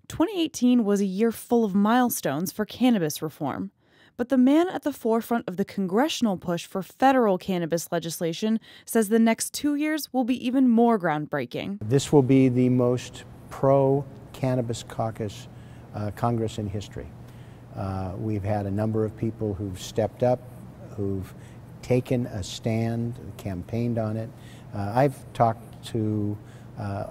2018 was a year full of milestones for cannabis reform. But the man at the forefront of the congressional push for federal cannabis legislation says the next 2 years will be even more groundbreaking. This will be the most pro-cannabis caucus Congress in history. We've had a number of people who've stepped up, who've taken a stand, campaigned on it. I've talked to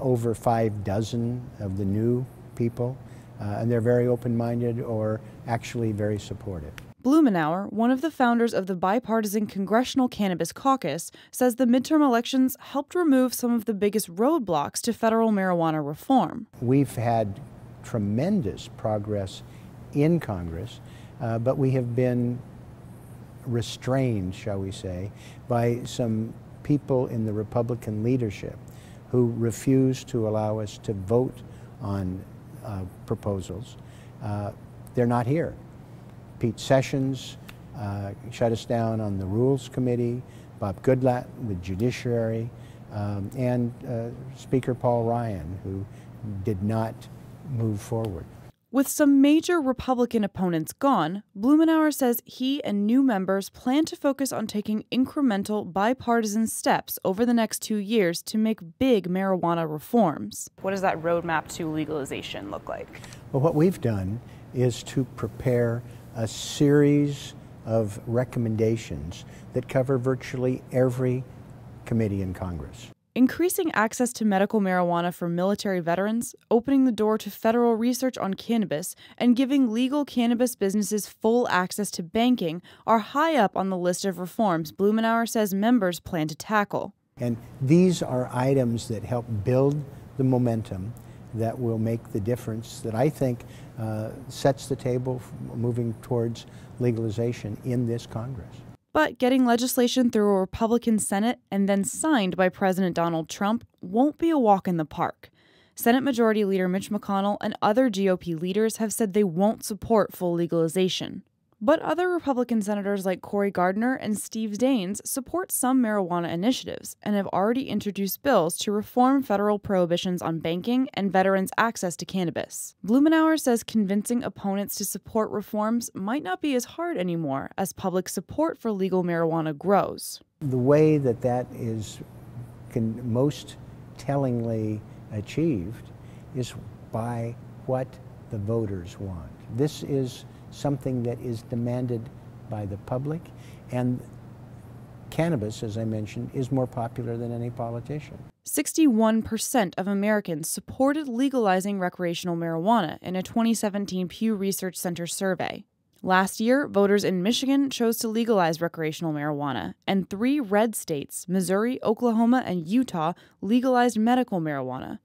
over 6 of the new people, and they're very open-minded or actually very supportive. Blumenauer, one of the founders of the bipartisan Congressional Cannabis Caucus, says the midterm elections helped remove some of the biggest roadblocks to federal marijuana reform. We've had tremendous progress in Congress, but we have been restrained, shall we say, by some people in the Republican leadership who refuse to allow us to vote on proposals. They're not here. Pete Sessions shut us down on the Rules Committee, Bob Goodlatte with Judiciary, and Speaker Paul Ryan, who did not move forward. With some major Republican opponents gone, Blumenauer says he and new members plan to focus on taking incremental bipartisan steps over the next 2 years to make big marijuana reforms. What does that roadmap to legalization look like? Well, what we've done is to prepare a series of recommendations that cover virtually every committee in Congress. Increasing access to medical marijuana for military veterans, opening the door to federal research on cannabis, and giving legal cannabis businesses full access to banking are high up on the list of reforms Blumenauer says members plan to tackle. And these are items that help build the momentum that will make the difference that I think sets the table for moving towards legalization in this Congress. But getting legislation through a Republican Senate and then signed by President Donald Trump won't be a walk in the park. Senate Majority Leader Mitch McConnell and other GOP leaders have said they won't support full legalization. But other Republican senators like Cory Gardner and Steve Daines support some marijuana initiatives and have already introduced bills to reform federal prohibitions on banking and veterans' access to cannabis. Blumenauer says convincing opponents to support reforms might not be as hard anymore as public support for legal marijuana grows. The way that is most tellingly achieved is by what the voters want. This is something that is demanded by the public, and cannabis, as I mentioned, is more popular than any politician. 61% of Americans supported legalizing recreational marijuana in a 2017 Pew Research Center survey. Last year, voters in Michigan chose to legalize recreational marijuana, and 3 red states, Missouri, Oklahoma, and Utah, legalized medical marijuana.